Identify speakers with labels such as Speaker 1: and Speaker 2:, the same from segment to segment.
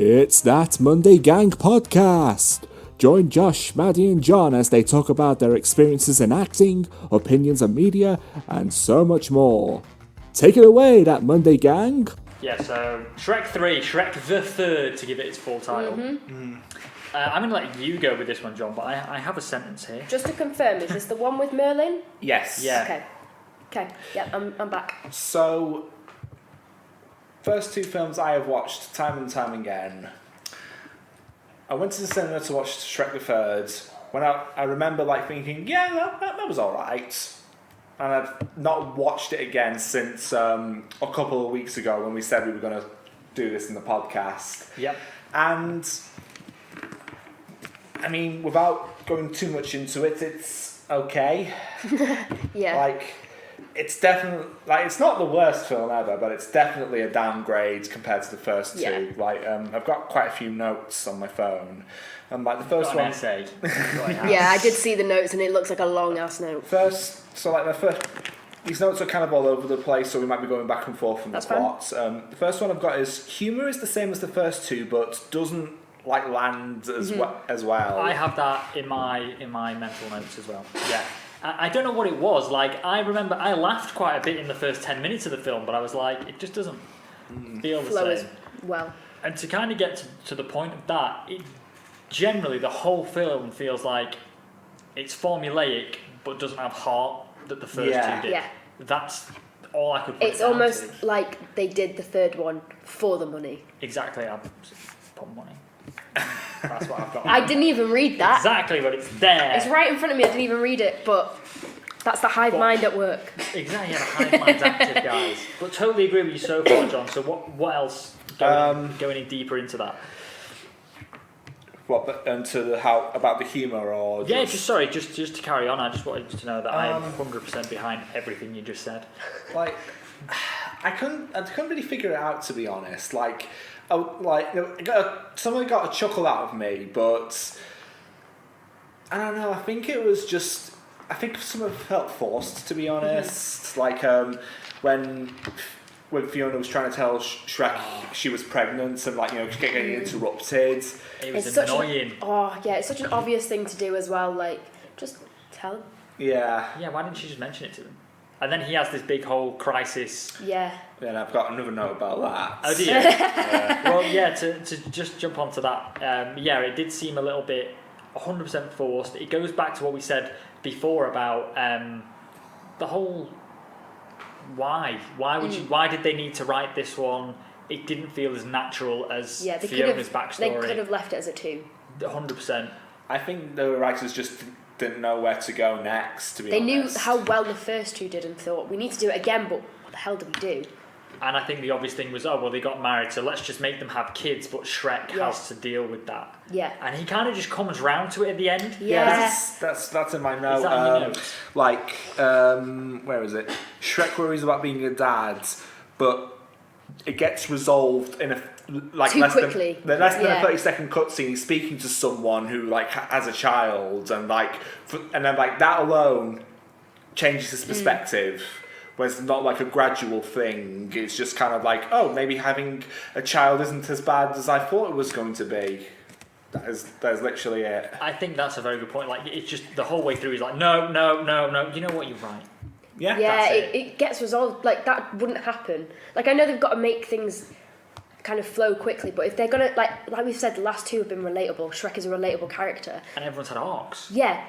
Speaker 1: It's That Monday Gang podcast. Join Josh, Maddie and John as they talk about their experiences in acting, opinions on media, and so much more. Take it away, That Monday Gang.
Speaker 2: Yeah, so Shrek 3, Shrek the Third to give it its full title. I'm going to let you go with this one, John, but I have a sentence here.
Speaker 3: Just to confirm, is this the one with Merlin?
Speaker 4: Yes.
Speaker 2: Yeah.
Speaker 3: Okay, yeah, I'm back.
Speaker 4: So, first two films I have watched time and time again. I went to the cinema to watch Shrek the Third. When I remember thinking, yeah, that was alright. And I've not watched it again since a couple of weeks ago when we said we were going to do this in the podcast.
Speaker 2: Yep.
Speaker 4: And, I mean, without going too much into it, it's okay.
Speaker 3: Yeah.
Speaker 4: It's definitely, it's not the worst film ever, but it's definitely a downgrade compared to the first two.
Speaker 3: Yeah.
Speaker 4: I've got quite a few notes on my phone. And the first
Speaker 2: Got
Speaker 4: one...
Speaker 2: an essay.
Speaker 3: Yeah, I did see the notes and it looks like a long ass note.
Speaker 4: These notes are kind of all over the place, so we might be going back and forth from the plot. The first one I've got is, humour is the same as the first two, but doesn't land as well.
Speaker 2: I have that in my mental notes as well. Yeah. I don't know what it was. I remember I laughed quite a bit in the first 10 minutes of the film, but I was like, it just doesn't feel the
Speaker 3: Flow
Speaker 2: same.
Speaker 3: as well.
Speaker 2: And to kind of get to the point of that, generally the whole film feels like it's formulaic, but doesn't have heart that the first two did.
Speaker 3: Yeah.
Speaker 2: That's all I could put
Speaker 3: It's
Speaker 2: it down
Speaker 3: almost
Speaker 2: to.
Speaker 3: like they did the third one for the money.
Speaker 2: Exactly, I put money. That's what I've got.
Speaker 3: I didn't even read that.
Speaker 2: Exactly, but it's there.
Speaker 3: It's right in front of me, I didn't even read it, but that's the hive mind at work.
Speaker 2: Exactly, yeah, the hive mind's active, guys. But totally agree with you so far, John. So what else? Going any deeper into that?
Speaker 4: What, about the humour or...
Speaker 2: Yeah, just to carry on, I just wanted to know that I am 100% behind everything you just said.
Speaker 4: I couldn't really figure it out, to be honest. Someone got a chuckle out of me, but I don't know. I think it was just. I think some of it felt forced, to be honest. When Fiona was trying to tell Shrek she was pregnant and getting interrupted.
Speaker 2: It was
Speaker 3: It's
Speaker 2: annoying.
Speaker 3: It's such an obvious thing to do as well. Just tell him.
Speaker 4: Yeah.
Speaker 2: Yeah, why didn't she just mention it to him? And then he has this big whole crisis.
Speaker 3: Yeah.
Speaker 4: And I've got another note about that.
Speaker 2: Oh, do you? Yeah. Well, yeah, to just jump onto that, it did seem a little bit 100% forced. It goes back to what we said before about the whole why. Why did they need to write this one? It didn't feel as natural as Fiona's backstory.
Speaker 3: They could have left it as a 2.
Speaker 2: 100%.
Speaker 4: I think the writers just didn't know where to go next, to be honest.
Speaker 3: They knew how well the first 2 did and thought, we need to do it again, but what the hell do we do?
Speaker 2: And I think the obvious thing was, they got married, so let's just make them have kids, but Shrek has to deal with that.
Speaker 3: Yeah.
Speaker 2: And he kind of just comes round to it at the end.
Speaker 3: Yeah.
Speaker 4: That's in my note.
Speaker 2: Is that in your notes?
Speaker 4: Where is it? Shrek worries about being a dad, but it gets resolved in a less
Speaker 3: quickly.
Speaker 4: than a 30-second cutscene. He's speaking to someone who has a child, and then that alone changes his perspective. Where it's not a gradual thing. It's just kind of maybe having a child isn't as bad as I thought it was going to be. That is literally it.
Speaker 2: I think that's a very good point. It's just the whole way through. He's like, no. You know what? You're right.
Speaker 4: Yeah.
Speaker 3: Yeah, it gets resolved. That wouldn't happen. I know they've got to make things kind of flow quickly, but if they're gonna like we've said, the last 2 have been relatable. Shrek is a relatable character,
Speaker 2: and everyone's had arcs.
Speaker 3: Yeah.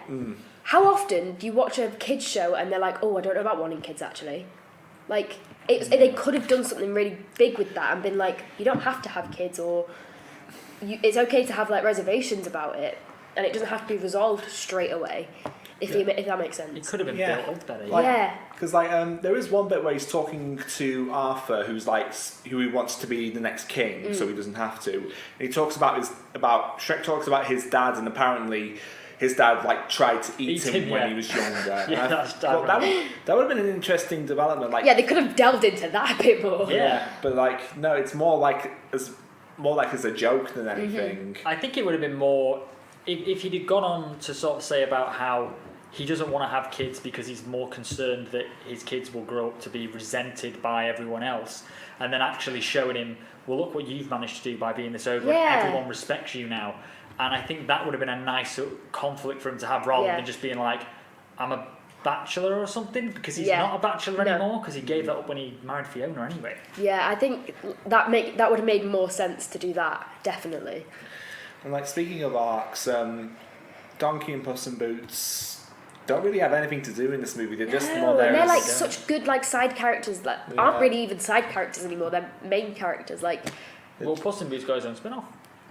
Speaker 3: How often do you watch a kids show and they're like, oh, I don't know about wanting kids actually? They could have done something really big with that and been like, you don't have to have kids, or it's okay to have reservations about it, and it doesn't have to be resolved straight away. If that makes sense.
Speaker 2: It could have been built up better.
Speaker 4: Because there is one bit where he's talking to Arthur, who he wants to be the next king, so he doesn't have to. And he talks Shrek talks about his dad, and apparently his dad tried to eat him when he was younger. That would have been an interesting development.
Speaker 3: They could have delved into that a bit more.
Speaker 4: Yeah, but no, it's more as a joke than anything.
Speaker 2: I think it would have been more if he'd have gone on to sort of say about how he doesn't want to have kids because he's more concerned that his kids will grow up to be resented by everyone else, and then actually showing him, well, look what you've managed to do by being this over,
Speaker 3: Yeah.
Speaker 2: and everyone respects you now. And I think that would have been a nice sort of conflict for him to have, rather
Speaker 3: Yeah.
Speaker 2: than just being like, I'm a bachelor or something, because he's
Speaker 3: Yeah.
Speaker 2: not a bachelor
Speaker 3: No.
Speaker 2: anymore, because he gave that up when he married Fiona anyway.
Speaker 3: Yeah, I think that would have made more sense to do that, definitely.
Speaker 4: And like speaking of arcs, Donkey and Puss in Boots don't really have anything to do in this movie. They're just more there.
Speaker 3: And they're
Speaker 4: as-
Speaker 3: like such good like side characters that aren't really even side characters anymore. They're main characters. Like,
Speaker 2: Well, Puss in Boots got his own spin-off.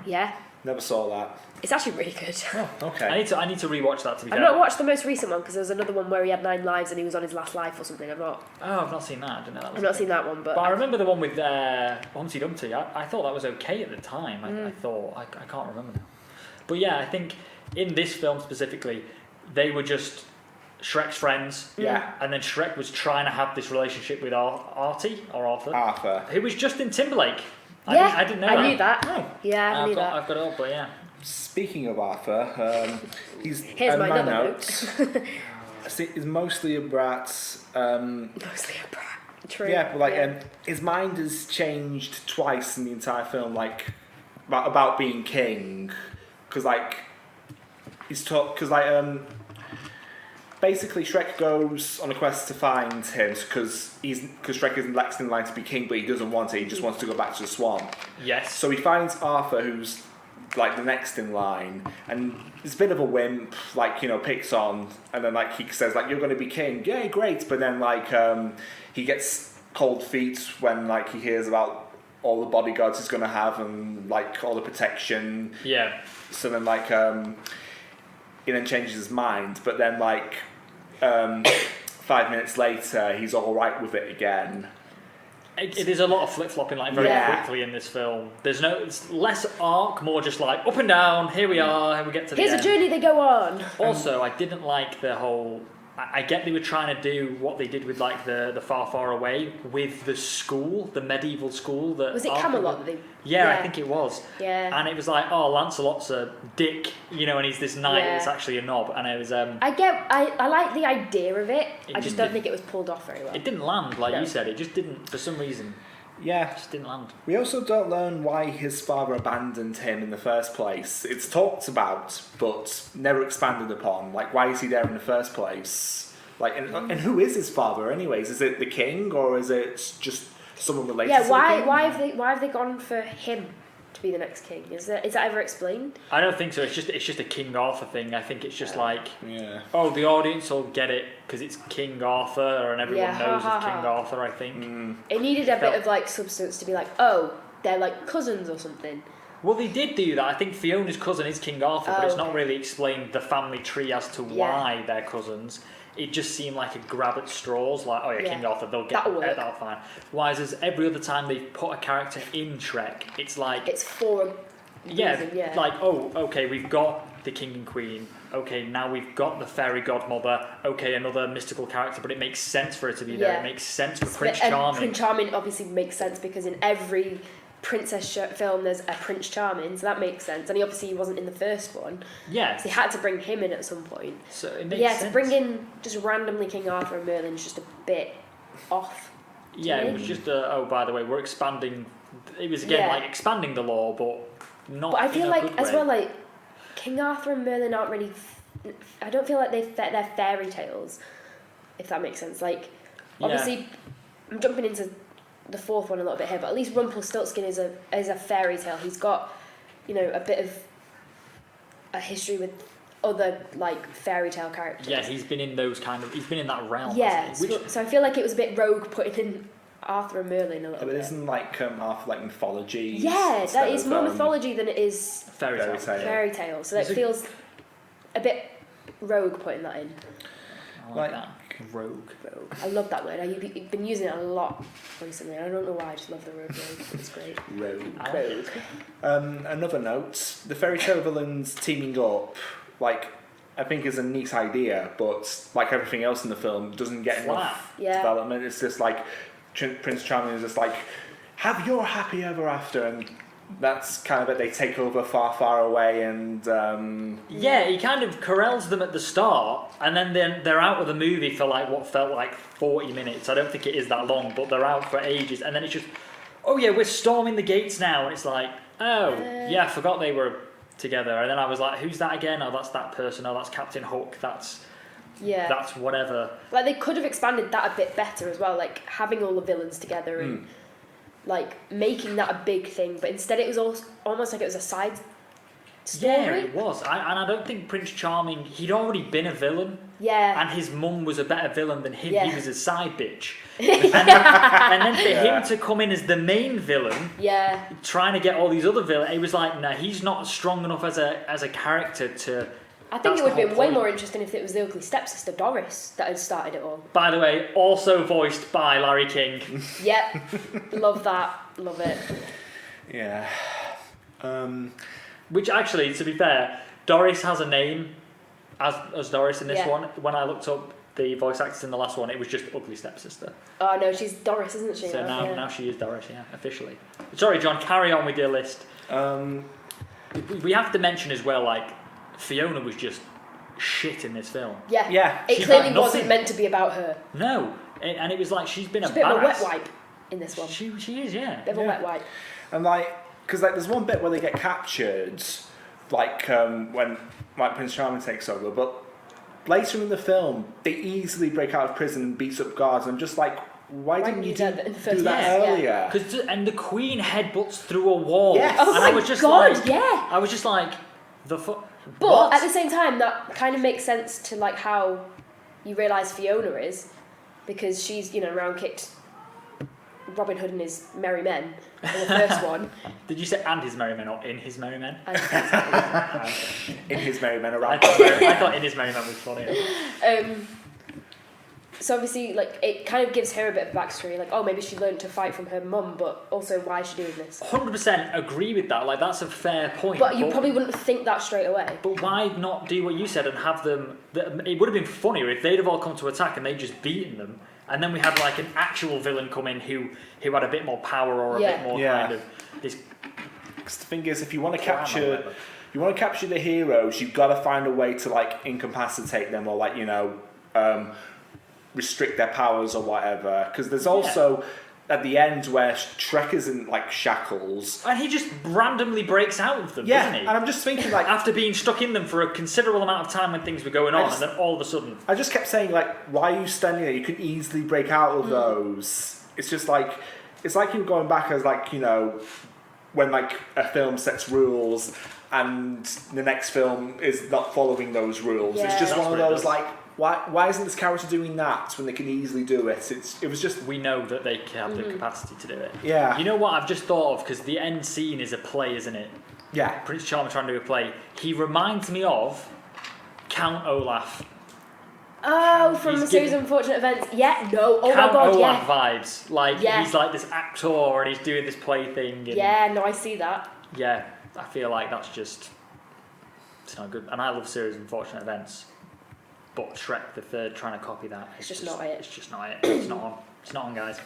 Speaker 3: yeah,
Speaker 4: Never saw that.
Speaker 3: it's actually really good.
Speaker 4: Oh, okay.
Speaker 2: I need to rewatch that, to be
Speaker 3: I've
Speaker 2: fair.
Speaker 3: not watched the most recent one because there was another one where he had 9 lives and he was on his last life or something. I've
Speaker 2: not seen that. I didn't know that was
Speaker 3: not
Speaker 2: a
Speaker 3: seen
Speaker 2: thing.
Speaker 3: that one, but
Speaker 2: But I remember the one with Humpty Dumpty. I thought that was okay at the time. I thought I can't remember now. But yeah, I think in this film specifically, they were just Shrek's friends.
Speaker 4: Yeah.
Speaker 2: And then Shrek was trying to have this relationship with Artie or Arthur,
Speaker 4: Arthur.
Speaker 2: who was Justin Timberlake.
Speaker 3: yeah,
Speaker 2: I didn't know.
Speaker 3: I knew that.
Speaker 2: Oh.
Speaker 3: Yeah, I knew that.
Speaker 2: I've got it up, but yeah.
Speaker 4: Speaking of Arthur, he's
Speaker 3: Here's my other
Speaker 4: notes. He's mostly a brat.
Speaker 3: Mostly a brat. True.
Speaker 4: Yeah, but like his mind has changed twice in the entire film, like about being king, because like he's taught because like basically Shrek goes on a quest to find him because Shrek is next in line to be king, but he doesn't want it. He just wants to go back to the swamp.
Speaker 2: Yes.
Speaker 4: So he finds Arthur, who's like the next in line, and he's a bit of a wimp, like, you know, picks on, and then like he says like, you're going to be king, yay, great, but then like he gets cold feet when like he hears about all the bodyguards he's going to have and like all the protection.
Speaker 2: Yeah.
Speaker 4: So then like he then changes his mind, but then like 5 minutes later he's all right with it again.
Speaker 2: It is a lot of flip-flopping, like, very quickly in this film. It's less arc, more just like, up and down, here we are, and we get to the
Speaker 3: Here's
Speaker 2: end.
Speaker 3: a journey they go on.
Speaker 2: Also, I didn't like the whole... I get they were trying to do what they did with, like, the Far, Far Away with the school, the medieval school. That
Speaker 3: Was it
Speaker 2: Arthur
Speaker 3: Camelot?
Speaker 2: Yeah, I think it was.
Speaker 3: Yeah.
Speaker 2: And it was like, oh, Lancelot's a dick, you know, and he's this knight
Speaker 3: Yeah.
Speaker 2: that's actually a knob. And it was...
Speaker 3: I like the idea of it. I just
Speaker 2: just
Speaker 3: don't
Speaker 2: didn't-
Speaker 3: think it was pulled off very well.
Speaker 2: It didn't land, like
Speaker 3: No.
Speaker 2: you said. It just didn't, for some reason.
Speaker 4: Yeah.
Speaker 2: It just didn't land.
Speaker 4: We also don't learn why his father abandoned him in the first place. It's talked about, but never expanded upon. Like, why is he there in the first place? Like, and who is his father, anyways? Is it the king, or is it just someone related to the king?
Speaker 3: Why have they gone for him to be the next king? Is that ever explained?
Speaker 2: I don't think so. It's just a King Arthur thing. I think it's just like...
Speaker 4: Yeah.
Speaker 2: Oh, the audience will get it because it's King Arthur and everyone
Speaker 3: Yeah,
Speaker 2: knows
Speaker 3: ha,
Speaker 2: of
Speaker 3: ha,
Speaker 2: King
Speaker 3: ha.
Speaker 2: Arthur, I think.
Speaker 3: It needed a
Speaker 2: Felt-
Speaker 3: bit of like substance to be like, oh, they're like cousins or something.
Speaker 2: Well, they did do that. I think Fiona's cousin is King Arthur, but
Speaker 3: Oh,
Speaker 2: it's not
Speaker 3: okay.
Speaker 2: really explained the family tree as to
Speaker 3: Yeah.
Speaker 2: why they're cousins. It just seemed like a grab at straws, like, oh yeah,
Speaker 3: Yeah.
Speaker 2: King Arthur, they'll get
Speaker 3: That'll work.
Speaker 2: that'll fine. Whereas as every other time they've put a character in Shrek, it's like...
Speaker 3: It's for a reason, yeah.
Speaker 2: like, oh, okay, we've got the king and queen. Okay, now we've got the fairy godmother. Okay, another mystical character, but it makes sense for her to be there.
Speaker 3: Yeah.
Speaker 2: It makes sense for Prince
Speaker 3: And
Speaker 2: Charming.
Speaker 3: Prince Charming obviously makes sense because in every princess film there's a Prince Charming, so that makes sense. And he obviously wasn't in the first one,
Speaker 2: Yeah,
Speaker 3: so they had to bring him in at some point.
Speaker 2: so it
Speaker 3: But
Speaker 2: makes
Speaker 3: yeah,
Speaker 2: sense.
Speaker 3: to bring in just randomly King Arthur and Merlin is just a bit off.
Speaker 2: Yeah, it
Speaker 3: me.
Speaker 2: was just oh, by the way, we're expanding. It was again
Speaker 3: Yeah.
Speaker 2: like expanding the law, but not.
Speaker 3: But I feel
Speaker 2: in a
Speaker 3: like
Speaker 2: good
Speaker 3: as
Speaker 2: way.
Speaker 3: well, like King Arthur and Merlin aren't really. I don't feel like they're fairy tales, if that makes sense. Like obviously, I'm jumping into the fourth one a little bit here, but at least Rumpelstiltskin is a fairy tale. He's got, you know, a bit of a history with other like fairy tale characters.
Speaker 2: Yeah, he's been in those kind of. He's been in that realm.
Speaker 3: Yeah,
Speaker 2: hasn't he? Which,
Speaker 3: so I feel like it was a bit rogue putting in Arthur and Merlin a little
Speaker 4: But
Speaker 3: bit.
Speaker 4: isn't like Arthur like mythology?
Speaker 3: Yeah,
Speaker 4: instead
Speaker 3: that is
Speaker 4: of,
Speaker 3: more mythology than it is
Speaker 2: fairy tale.
Speaker 4: fairy tale.
Speaker 3: fairy tale. So that
Speaker 2: Is it-
Speaker 3: feels a bit rogue putting that in.
Speaker 2: I like
Speaker 4: Like-
Speaker 2: that. Rogue.
Speaker 3: Rogue. I love that word. You've been using it a lot recently. I don't know why. I just love the word rogue. It's great.
Speaker 4: Rogue.
Speaker 2: I like
Speaker 3: Rogue.
Speaker 2: it.
Speaker 4: Another note: the fairy tale villains teaming up, like, I think is a neat idea, but like everything else in the film, doesn't get
Speaker 2: Flat.
Speaker 4: enough
Speaker 3: Yeah.
Speaker 4: development. It's just like Prince Charming is just like, have your happy ever after, and that's kind of it. They take over far, far away, and
Speaker 2: Yeah, he kind of corrals them at the start, and then they're out of the movie for like what felt like 40 minutes. I don't think it is that long, but they're out for ages, and then it's just, oh yeah, we're storming the gates now, and it's like, oh yeah, I forgot they were together, and then I was like, who's that again? Oh, that's that person. Oh, that's Captain Hook. That's whatever.
Speaker 3: Like they could have expanded that a bit better as well, like having all the villains together and like making that a big thing, but instead it was almost like it was a side story.
Speaker 2: Yeah, it was. And I don't think Prince Charming, he'd already been a villain.
Speaker 3: Yeah.
Speaker 2: And his mum was a better villain than him.
Speaker 3: Yeah.
Speaker 2: He was a side bitch. and then for him to come in as the main villain, trying to get all these other villains, it was like, no, he's not strong enough as a character to...
Speaker 3: I think it would have been way more interesting if it was the ugly stepsister Doris that had started it all.
Speaker 2: By the way, also voiced by Larry King.
Speaker 3: Yep. Love that. Love it.
Speaker 4: Yeah.
Speaker 2: Which actually, to be fair, Doris has a name as Doris in this one. When I looked up the voice actors in the last one, it was just ugly stepsister.
Speaker 3: Oh no, she's Doris, isn't she?
Speaker 2: So now she is Doris, yeah, officially. Sorry, John, carry on with your list. We have to mention as well, like, Fiona was just shit in this film.
Speaker 3: Yeah.
Speaker 4: Yeah.
Speaker 3: It clearly wasn't meant to be about her.
Speaker 2: No, and it was like she's been
Speaker 3: She's
Speaker 2: a
Speaker 3: a bit of a
Speaker 2: badass.
Speaker 3: wet wipe in this one.
Speaker 2: She is, yeah.
Speaker 3: Bit of a wet wipe.
Speaker 4: And like, because like, there's one bit where they get captured, like when Prince Charming takes over, but later in the film they easily break out of prison and beats up guards. And I'm just like, why didn't you do that earlier?
Speaker 2: And the Queen headbutts through a wall.
Speaker 4: Yes.
Speaker 3: Oh
Speaker 2: and
Speaker 3: my
Speaker 2: I was just
Speaker 3: God,
Speaker 2: like,
Speaker 3: yeah.
Speaker 2: I was just like,
Speaker 3: But
Speaker 2: what?
Speaker 3: at the same time, that kind of makes sense to like how you realise Fiona is, because she's round kicked Robin Hood and his merry men in the first one.
Speaker 2: Did you say and his merry men or in his merry men?
Speaker 4: In his merry men around.
Speaker 2: I thought in his merry men was funny.
Speaker 3: So obviously, like, it kind of gives her a bit of backstory, like, oh, maybe she learned to fight from her mum, but also why is she doing this?
Speaker 2: 100% agree with that. Like, that's a fair point.
Speaker 3: But you probably wouldn't think that straight away.
Speaker 2: But why not do what you said and have them... It would have been funnier if they'd have all come to attack and they'd just beaten them, and then we had, like, an actual villain come in who had a bit more power or a bit more kind of... this.
Speaker 4: Because the thing is, if you want to capture the heroes, you've got to find a way to, like, incapacitate them or, like, restrict their powers or whatever. Because there's also at the end where Shrek is in like shackles,
Speaker 2: and he just randomly breaks out of them, doesn't he?
Speaker 4: And I'm just thinking, like,
Speaker 2: after being stuck in them for a considerable amount of time when things were going on, and then all of a sudden,
Speaker 4: I just kept saying, like, why are you standing there? You could easily break out of those. It's just like, it's like you going back as, like, when like a film sets rules and the next film is not following those rules. It's just one of those like, why isn't this character doing that when they can easily do it? It was just...
Speaker 2: We know that they have the capacity to do it.
Speaker 4: Yeah.
Speaker 2: You know what I've just thought of? Because the end scene is a play, isn't it?
Speaker 4: Yeah.
Speaker 2: Prince Charming trying to do a play. He reminds me of Count Olaf.
Speaker 3: Oh, from the series of unfortunate events. Yeah, no. Oh
Speaker 2: Count
Speaker 3: my God,
Speaker 2: Olaf vibes. Like,
Speaker 3: Yeah.
Speaker 2: he's like this actor and he's doing this play thing. And
Speaker 3: Yeah, no, I see that.
Speaker 2: yeah, I feel like that's just... It's not good. And I love series of unfortunate events. But Shrek the Third trying to copy that.
Speaker 3: It's just not it.
Speaker 2: It's just not it. It's not on. It's not on, guys.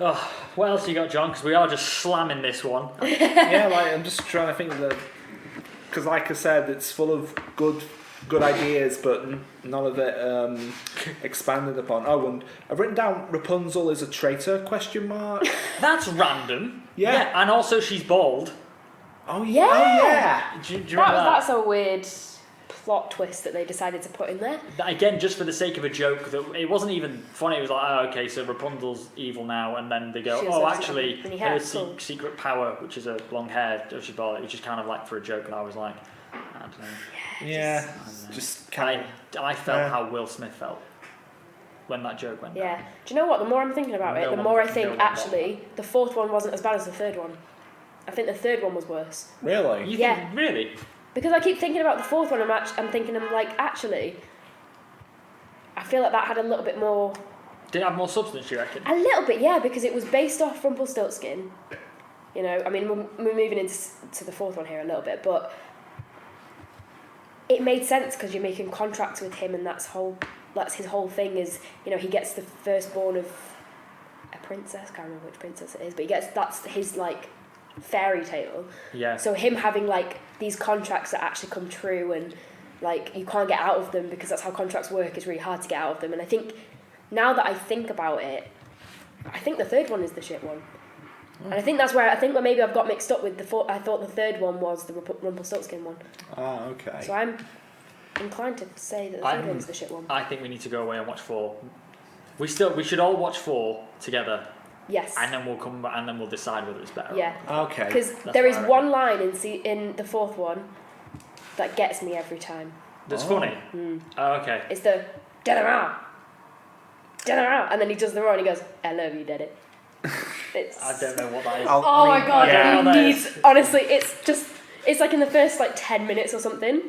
Speaker 2: Oh, what else you got, John? Because we are just slamming this one.
Speaker 4: Yeah, like, I'm just trying to think of the... Because like I said, it's full of good ideas, but none of it expanded upon. Oh, and I've written down Rapunzel is a traitor, question mark.
Speaker 2: That's random.
Speaker 4: Yeah.
Speaker 2: And also she's bald.
Speaker 4: Oh,
Speaker 3: Yeah.
Speaker 4: Oh, yeah.
Speaker 2: Do you remember that?
Speaker 3: That's a weird plot twist that they decided to put in there.
Speaker 2: Again, just for the sake of a joke, that it wasn't even funny. It was like, oh, okay, so Rapunzel's evil now, and then they go,
Speaker 3: She
Speaker 2: oh,
Speaker 3: has
Speaker 2: actually,
Speaker 3: mini hair,
Speaker 2: her
Speaker 3: cool.
Speaker 2: secret power, which is a long hair, which is bald. It was just kind of like for a joke, and I was like, I don't know.
Speaker 4: Yeah. Just kind of...
Speaker 2: I felt how Will Smith felt when that joke went down.
Speaker 3: Yeah. Do you know what? The more I'm thinking about it, the more I think, actually, the fourth one wasn't as bad as the third one. I think the third one was worse.
Speaker 4: Really?
Speaker 2: You
Speaker 3: Yeah.
Speaker 2: think, really?
Speaker 3: Because I keep thinking about the fourth one, I'm thinking, actually, I feel like that had a little bit more...
Speaker 2: Did it have more substance, you reckon?
Speaker 3: A little bit, yeah, because it was based off Rumpelstiltskin. I mean, we're moving into the fourth one here a little bit, but it made sense because you're making contracts with him, and that's his whole thing is, he gets the firstborn of a princess. Can't remember which princess it is, but that's his like fairy tale.
Speaker 2: Yeah.
Speaker 3: So him having like these contracts that actually come true and like you can't get out of them because that's how contracts work. It's really hard to get out of them. And I think now that I think about it, I think the third one is the shit one. And I think that's where maybe I've got mixed up with I thought the third one was the Rumpelstiltskin one.
Speaker 4: Ah, okay.
Speaker 3: So I'm inclined to say that the third one's the shit one.
Speaker 2: I think we need to go away and watch 4. We should all watch 4 together.
Speaker 3: Yes.
Speaker 2: And then we'll come back and then we'll decide whether it's better.
Speaker 3: Yeah.
Speaker 4: Okay.
Speaker 3: Because there is one line in the fourth one that gets me every time.
Speaker 2: That's funny. Oh, okay.
Speaker 3: It's the da-da-da, and then he does the roar and he goes, "I love you, Daddy."
Speaker 2: I don't know what that is.
Speaker 3: Oh my god!
Speaker 2: Yeah,
Speaker 3: you need honestly, it's like in the first like 10 minutes or something,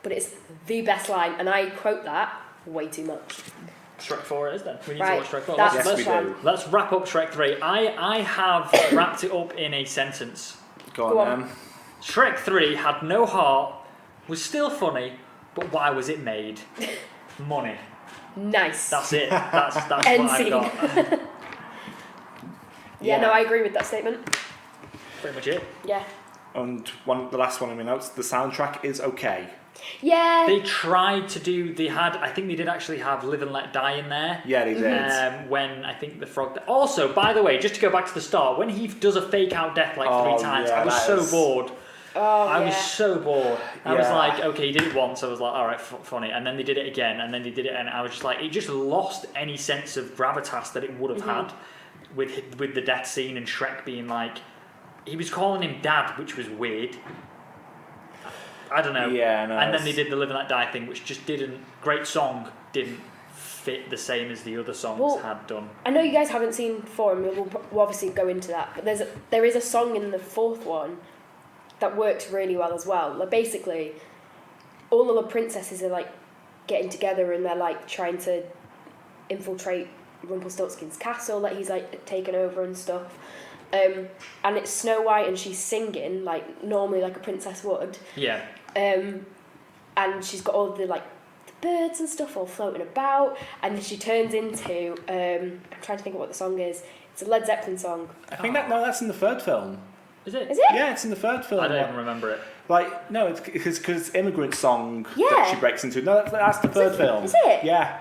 Speaker 3: but it's the best line, and I quote that way too much.
Speaker 2: Shrek 4 it is then. We need
Speaker 3: Right,
Speaker 2: to watch Shrek 4.
Speaker 3: that's
Speaker 4: Yes,
Speaker 3: the
Speaker 4: we
Speaker 3: plan.
Speaker 4: do.
Speaker 2: Let's wrap up Shrek 3. I have wrapped it up in a sentence.
Speaker 4: Go
Speaker 3: Go
Speaker 4: on,
Speaker 3: on.
Speaker 4: then.
Speaker 2: Shrek 3 had no heart, was still funny, but why was it made? Money.
Speaker 3: Nice.
Speaker 2: That's it. That's what
Speaker 3: End
Speaker 2: I've
Speaker 3: scene.
Speaker 2: got.
Speaker 3: Yeah, no, I agree with that statement.
Speaker 2: Pretty much it.
Speaker 3: Yeah.
Speaker 4: And the last one in my notes, the soundtrack is okay.
Speaker 3: Yeah.
Speaker 2: They tried to do. I think they did actually have "Live and Let Die" in there.
Speaker 4: Yeah, they did.
Speaker 2: When I think the frog. Also, by the way, just to go back to the start, when he does a fake out death like 3 times,
Speaker 4: yeah,
Speaker 2: I was
Speaker 4: that
Speaker 2: so
Speaker 4: is-
Speaker 2: bored. I was so bored. I was
Speaker 4: Yeah.
Speaker 2: like, okay, he did it once. I was like, all right, funny. And then they did it again, and then they did it, and I was just like, it just lost any sense of gravitas that it would have had with the death scene and Shrek being like, he was calling him Dad, which was weird. I don't know.
Speaker 4: Yeah, no.
Speaker 2: And then they did the "Live and Let Die" thing, which just great song, didn't fit the same as the other songs had done.
Speaker 3: I know you guys haven't seen 4, and we'll obviously go into that. But there is a song in the fourth one that works really well as well. Like basically, all of the princesses are like getting together and they're like trying to infiltrate Rumpelstiltskin's castle that he's like taken over and stuff. And it's Snow White and she's singing like normally like a princess would.
Speaker 2: Yeah.
Speaker 3: And she's got all the like the birds and stuff all floating about, and then she turns into I'm trying to think of what the song is. It's a Led Zeppelin song.
Speaker 4: I think that's in the third film.
Speaker 2: Is it?
Speaker 3: Is it?
Speaker 4: Yeah, it's in the third film.
Speaker 2: I don't even remember it.
Speaker 4: Like, no, it's because Immigrant Song
Speaker 3: Yeah.
Speaker 4: that she breaks into. No, that's the third film.
Speaker 3: Is it?
Speaker 4: Yeah.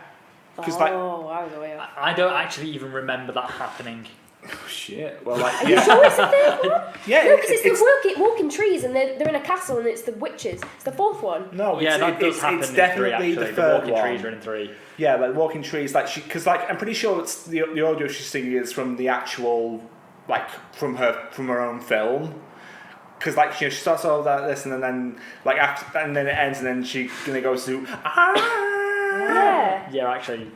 Speaker 4: Because
Speaker 3: I was away off.
Speaker 2: I don't actually even remember that happening.
Speaker 4: oh, shit. Well, like,
Speaker 3: Are you sure it's the third one?
Speaker 4: yeah,
Speaker 3: No, because it's the walking trees and they're in a castle and it's the witches. It's the fourth one.
Speaker 4: No,
Speaker 2: Yeah, that does
Speaker 4: it's
Speaker 2: happen in 3
Speaker 4: definitely
Speaker 2: actually.
Speaker 4: the
Speaker 2: The
Speaker 4: third
Speaker 2: walking
Speaker 4: one.
Speaker 2: trees are in 3.
Speaker 4: Yeah, like walking trees, like because like I'm pretty sure it's the audio she's singing is from the actual, like from her own film. Because like she starts all that this and then like after and then it ends and then she goes to
Speaker 3: Yeah.
Speaker 2: Yeah, actually.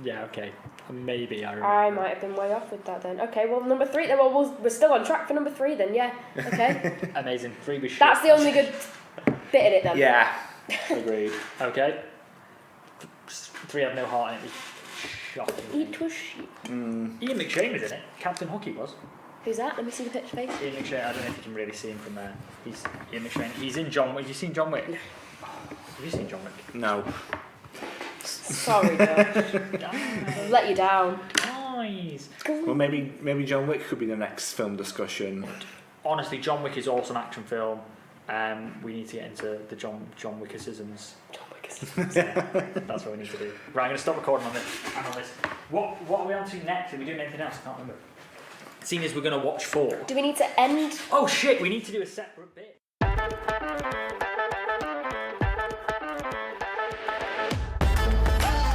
Speaker 2: Yeah, okay. Maybe I remember.
Speaker 3: I might have been way off with that then. Okay, well number 3 then. Well, we're still on track for number 3 then. Yeah. Okay.
Speaker 2: Amazing. 3 was shit.
Speaker 3: That's the only good bit in it then.
Speaker 4: Yeah, agreed.
Speaker 2: Okay. 3 had no heart in it. It was shocking.
Speaker 3: It was shit.
Speaker 2: Ian McShane was in it. Captain Hook he was.
Speaker 3: Who's that? Let me see the picture, face.
Speaker 2: Ian McShane, I don't know if you can really see him from there. He's Ian McShane. He's in John Wick. Have you seen John Wick? Have you seen John Wick?
Speaker 4: No.
Speaker 3: Sorry, Josh. I've let you down.
Speaker 2: Nice.
Speaker 4: Well, maybe John Wick could be the next film discussion.
Speaker 2: Honestly, John Wick is also an action film. We need to get into the John Wickicisms. That's what we need to do. Right, I'm going to stop recording on this. What are we on to next? Are we doing anything else? I can't remember. Seeing as we're going to watch 4.
Speaker 3: Do we need to end?
Speaker 2: Oh shit, we need to do a separate bit.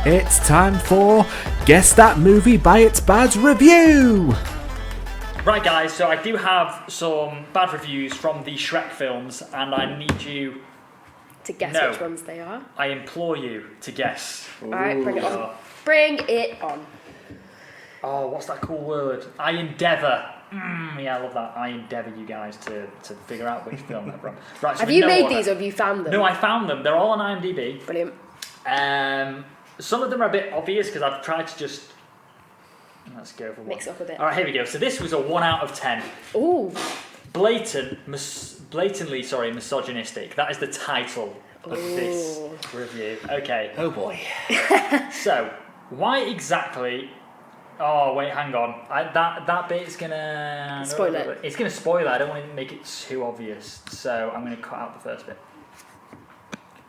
Speaker 1: It's time for Guess That Movie by Its Bad Review!
Speaker 2: Right guys, so I do have some bad reviews from the Shrek films and I need you,
Speaker 3: To guess
Speaker 2: No.
Speaker 3: which ones they are.
Speaker 2: I implore you to guess.
Speaker 3: Alright, bring it on.
Speaker 2: Oh,
Speaker 3: Bring it on.
Speaker 2: oh, what's that cool word? I endeavour. Yeah, I love that. I endeavour you guys to figure out which film they're from. Right, so
Speaker 3: Have
Speaker 2: in
Speaker 3: you
Speaker 2: no
Speaker 3: made
Speaker 2: order.
Speaker 3: these or have you found them?
Speaker 2: No, I found them. They're all on IMDb.
Speaker 3: Brilliant.
Speaker 2: Some of them are a bit obvious because I've tried to just... Let's go for one.
Speaker 3: Mix it up a bit.
Speaker 2: Alright, here we go. So this was a 1 out of 10.
Speaker 3: Ooh.
Speaker 2: Blatantly misogynistic. That is the title of this review. Okay.
Speaker 4: Oh boy.
Speaker 2: So, why exactly Oh wait, hang on. That bit's gonna
Speaker 3: Spoil it.
Speaker 2: It's gonna spoil it. I don't want to make it too obvious, so I'm gonna cut out the first bit.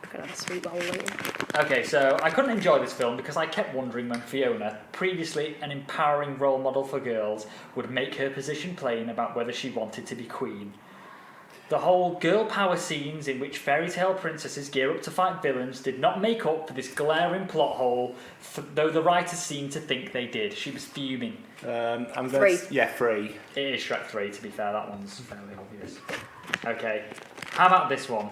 Speaker 3: I'm gonna have a sweet bowl later.
Speaker 2: Okay, so I couldn't enjoy this film because I kept wondering when Fiona, previously an empowering role model for girls, would make her position plain about whether she wanted to be queen. The whole girl power scenes in which fairy tale princesses gear up to fight villains did not make up for this glaring plot hole, though the writers seemed to think they did. She was fuming.
Speaker 4: I'm
Speaker 3: Three.
Speaker 4: Yeah, 3.
Speaker 2: It is Shrek 3, to be fair, that one's fairly obvious. Okay, how about this one?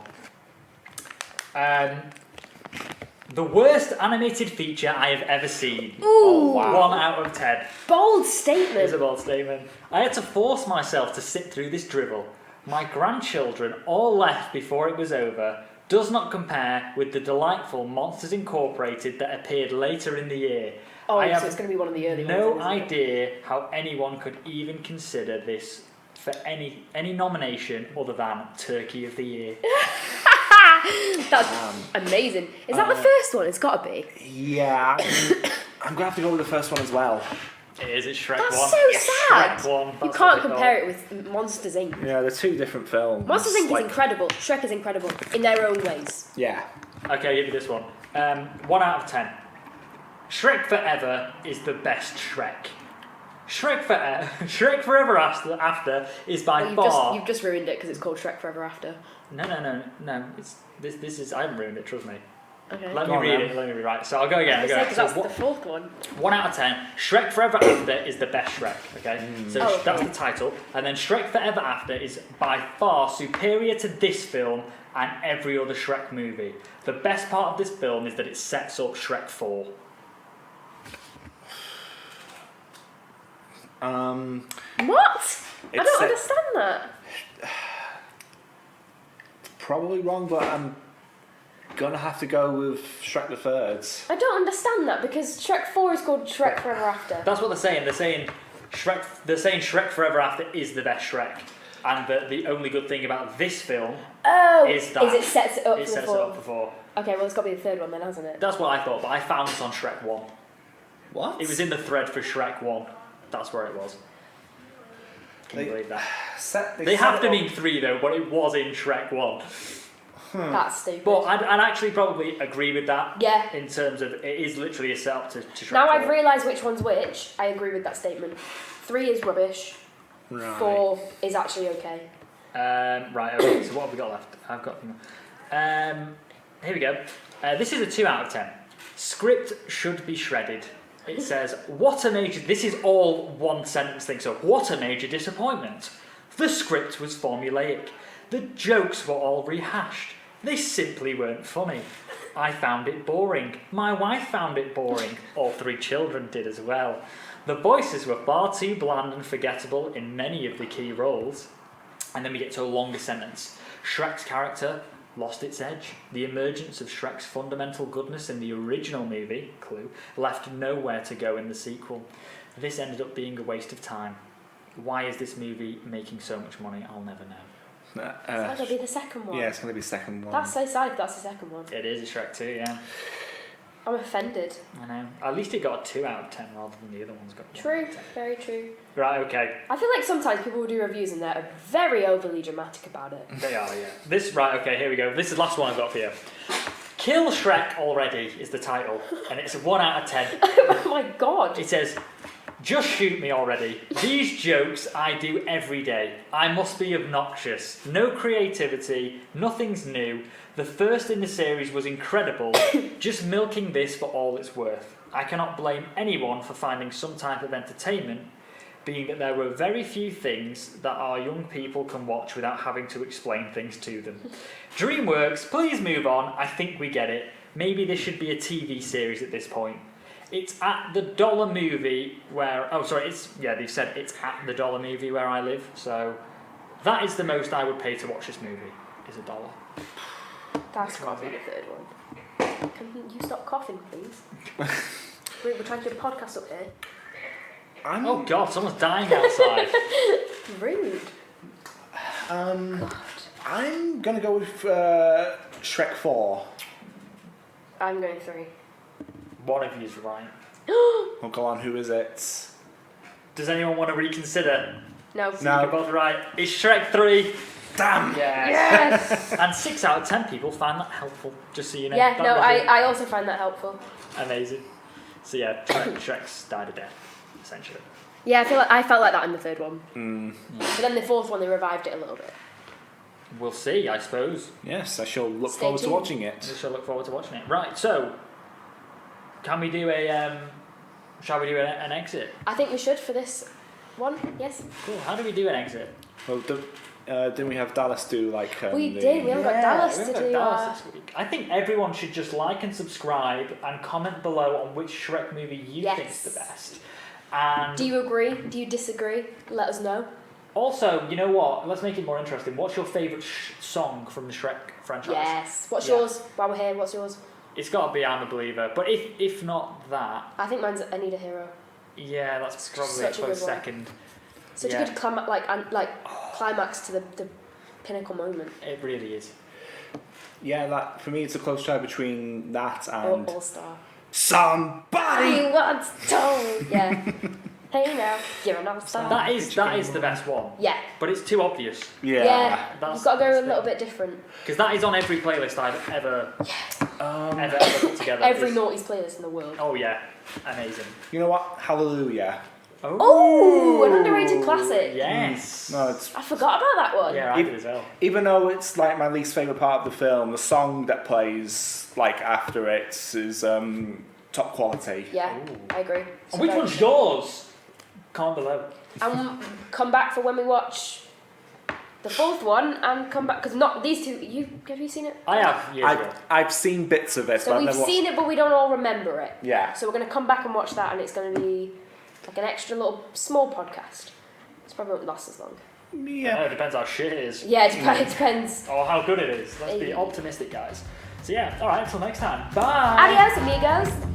Speaker 2: The worst animated feature I have ever seen.
Speaker 3: Ooh,
Speaker 2: 1 out of 10.
Speaker 3: bold
Speaker 2: It is
Speaker 3: statement.
Speaker 2: a bold statement. I had to force myself to sit through this drivel. My grandchildren all left before it was over. Does not compare with the delightful Monsters Incorporated that appeared later in the year.
Speaker 3: Oh,
Speaker 2: I
Speaker 3: so
Speaker 2: have
Speaker 3: it's going to be one of the early
Speaker 2: no
Speaker 3: ones. isn't it?
Speaker 2: idea how anyone could even consider this for any nomination other than Turkey of the Year.
Speaker 3: That's amazing. Is that the first one? It's got to be.
Speaker 4: Yeah, I'm gonna have to go with the first one as well.
Speaker 2: It is, it's Shrek
Speaker 3: That's
Speaker 2: 1.
Speaker 3: so sad.
Speaker 2: Shrek 1.
Speaker 3: You
Speaker 2: that's
Speaker 3: can't
Speaker 2: what they
Speaker 3: compare it with Monsters Inc.
Speaker 4: Yeah, they're 2 different films.
Speaker 3: Monsters Inc.
Speaker 4: Like,
Speaker 3: is incredible. Shrek is incredible in their own ways.
Speaker 4: Yeah.
Speaker 2: thought. Okay, I'll give you this one. 1 out of 10. Shrek Forever is the best Shrek. Shrek Forever After is by
Speaker 3: Well,
Speaker 2: far...
Speaker 3: you've just ruined it because it's called Shrek Forever After.
Speaker 2: No. It's this is... I haven't ruined it, trust me.
Speaker 3: Okay.
Speaker 2: Let
Speaker 4: Go
Speaker 2: me
Speaker 4: on,
Speaker 2: read
Speaker 4: then.
Speaker 2: it, let me read right. So I'll go again.
Speaker 3: Because
Speaker 2: So
Speaker 3: that's the fourth one.
Speaker 2: 1 out of 10. Shrek Forever After is the best Shrek, okay? So
Speaker 3: Oh, okay.
Speaker 2: that's the title. And then Shrek Forever After is by far superior to this film and every other Shrek movie. The best part of this film is that it sets up Shrek 4.
Speaker 3: What? I
Speaker 4: It's
Speaker 3: don't
Speaker 4: set-
Speaker 3: understand that.
Speaker 4: Probably wrong, but I'm gonna have to go with Shrek the Third.
Speaker 3: I don't understand that because Shrek 4 is called Shrek Forever After.
Speaker 2: That's what they're saying. They're saying Shrek Forever After is the best Shrek. And the only good thing about this film
Speaker 3: Oh,
Speaker 2: is that
Speaker 3: it sets it up
Speaker 2: it
Speaker 3: for the
Speaker 2: sets it
Speaker 3: fourth.
Speaker 2: up for 4.
Speaker 3: Okay, well it's got to be the third one then, hasn't it?
Speaker 2: That's what I thought, but I found this on Shrek 1.
Speaker 4: What?
Speaker 2: It was in the thread for Shrek 1. That's where it was. Can you
Speaker 4: They-
Speaker 2: believe that?
Speaker 4: They
Speaker 2: They
Speaker 4: set
Speaker 2: have
Speaker 4: it
Speaker 2: to
Speaker 4: up-
Speaker 2: mean 3 though, but it was in Shrek 1.
Speaker 3: That's stupid.
Speaker 2: But I'd actually probably agree with that.
Speaker 3: Yeah.
Speaker 2: In terms of, it is literally a setup to Shrek
Speaker 3: Now
Speaker 2: 4.
Speaker 3: I've realised which one's which. I agree with that statement. 3 is rubbish.
Speaker 4: Right.
Speaker 3: 4 is actually okay.
Speaker 2: Right, okay, so what have we got left? I've got... here we go. This is a 2 out of 10. Script should be shredded. It says, what a major... This is all one sentence thing, so what a major disappointment. The script was formulaic. The jokes were all rehashed. They simply weren't funny. I found it boring. My wife found it boring. All 3 children did as well. The voices were far too bland and forgettable in many of the key roles. And then we get to a longer sentence. Shrek's character lost its edge. The emergence of Shrek's fundamental goodness in the original movie, Clue, left nowhere to go in the sequel. This ended up being a waste of time. Why is this movie making so much money? I'll never know.
Speaker 3: That'll be the second one.
Speaker 4: Yeah, it's gonna be second one.
Speaker 3: That's so sad if that's the second one.
Speaker 2: It is a Shrek 2, yeah.
Speaker 3: I'm offended.
Speaker 2: I know. At least it got a 2 out of 10 rather than the other ones got 1
Speaker 3: True,
Speaker 2: out of 10.
Speaker 3: very true.
Speaker 2: Right, okay.
Speaker 3: I feel like sometimes people will do reviews and they're very overly dramatic about it.
Speaker 2: They are, yeah. Right, okay, here we go. This is the last one I've got for you. Kill Shrek Already is the title, and it's a 1 out of 10.
Speaker 3: Oh my god.
Speaker 2: It says, just shoot me already. These jokes I do every day. I must be obnoxious. No creativity. Nothing's new. The first in the series was incredible. Just milking this for all it's worth. I cannot blame anyone for finding some type of entertainment, being that there were very few things that our young people can watch without having to explain things to them. DreamWorks, please move on. I think we get it. Maybe this should be a TV series at this point. It's at the dollar movie where... Oh, sorry, they've said it's at the dollar movie where I live, so that is the most I would pay to watch this movie, is $1.
Speaker 3: That's got to be the third one. Can you stop coughing, please? We're trying to do a podcast up here.
Speaker 2: Oh God, someone's dying outside.
Speaker 3: Rude. God.
Speaker 4: I'm gonna go with Shrek 4.
Speaker 3: I'm going 3.
Speaker 2: One of you's right.
Speaker 4: Oh, go on, who is it?
Speaker 2: Does anyone want to reconsider?
Speaker 3: No.
Speaker 4: No.
Speaker 2: You're both right. It's Shrek 3.
Speaker 4: Damn.
Speaker 3: Yes.
Speaker 2: And 6 out of 10 people find that helpful, just so you know.
Speaker 3: Yeah,
Speaker 2: That
Speaker 3: no,
Speaker 2: was it.
Speaker 3: I also find that helpful.
Speaker 2: Amazing. So yeah, Shrek's died a death, essentially.
Speaker 3: Yeah, I felt like that in the third one. But then the fourth one, they revived it a little bit.
Speaker 2: We'll see, I suppose.
Speaker 4: Yes, I shall look
Speaker 3: Stay
Speaker 4: forward to
Speaker 3: tuned.
Speaker 4: watching
Speaker 2: We
Speaker 4: it.
Speaker 2: shall look forward to watching it. Right, so can we do a shall we do an exit?
Speaker 3: I think we should for this one, yes?
Speaker 2: Cool. How do we do an exit?
Speaker 4: Well, didn't we have Dallas do like?
Speaker 3: We did, we haven't got Dallas
Speaker 2: we
Speaker 3: to
Speaker 2: haven't
Speaker 3: do
Speaker 2: got Dallas
Speaker 3: our...
Speaker 2: this week. I think everyone should just like and subscribe and comment below on which Shrek movie you
Speaker 3: Yes.
Speaker 2: think's the best. And
Speaker 3: Do you agree? Do you disagree? Let us know.
Speaker 2: also, you know what? Let's make it more interesting. What's your favourite song from the Shrek franchise?
Speaker 3: Yes. What's
Speaker 2: Yeah.
Speaker 3: yours? While we're here, what's yours?
Speaker 2: It's got to be I'm a Believer. But if not that,
Speaker 3: I think mine's I Need a Hero.
Speaker 2: yeah, that's probably
Speaker 3: such a
Speaker 2: a close
Speaker 3: good one.
Speaker 2: second.
Speaker 3: Such
Speaker 2: Yeah.
Speaker 3: a good climax to the pinnacle moment.
Speaker 2: It really is.
Speaker 4: Yeah, that for me it's a close tie between that and
Speaker 3: All Star.
Speaker 4: Somebody.
Speaker 3: You once told, yeah. Hey now, you're an all-star.
Speaker 2: That is the best one.
Speaker 3: Yeah.
Speaker 2: But it's too obvious.
Speaker 4: Yeah.
Speaker 2: That's-
Speaker 3: You've got to go
Speaker 2: that's
Speaker 3: a
Speaker 2: the-
Speaker 3: little bit different.
Speaker 2: Because that is on every playlist I've ever put together.
Speaker 3: Every
Speaker 2: It's-
Speaker 3: naughty's playlist in the world.
Speaker 2: Oh yeah, amazing.
Speaker 4: You know what? Hallelujah.
Speaker 3: Oh, an underrated classic.
Speaker 2: Yes.
Speaker 4: No, it's
Speaker 3: I forgot about that one.
Speaker 2: Yeah, I did as well.
Speaker 4: even though it's like my least favorite part of the film, the song that plays like after it is top quality.
Speaker 3: Yeah,
Speaker 2: Ooh.
Speaker 3: I agree.
Speaker 2: And which one's yours? Comment below.
Speaker 3: And come back for when we watch the fourth one, and come back because not these two. Have you seen it?
Speaker 2: I have years ago.
Speaker 4: I've seen bits of it,
Speaker 3: So
Speaker 4: but I've
Speaker 3: we've
Speaker 4: never
Speaker 3: seen it, but we don't all remember it.
Speaker 4: Yeah.
Speaker 3: So we're going to come back and watch that, and it's going to be like an extra little small podcast. It's probably won't last as long.
Speaker 4: Yeah.
Speaker 2: It depends how shit it is.
Speaker 3: Yeah, it depends.
Speaker 2: Or how good it is. Let's be
Speaker 3: Hey.
Speaker 2: optimistic, guys. So yeah, alright, until next time. Bye!
Speaker 3: Adios, amigos.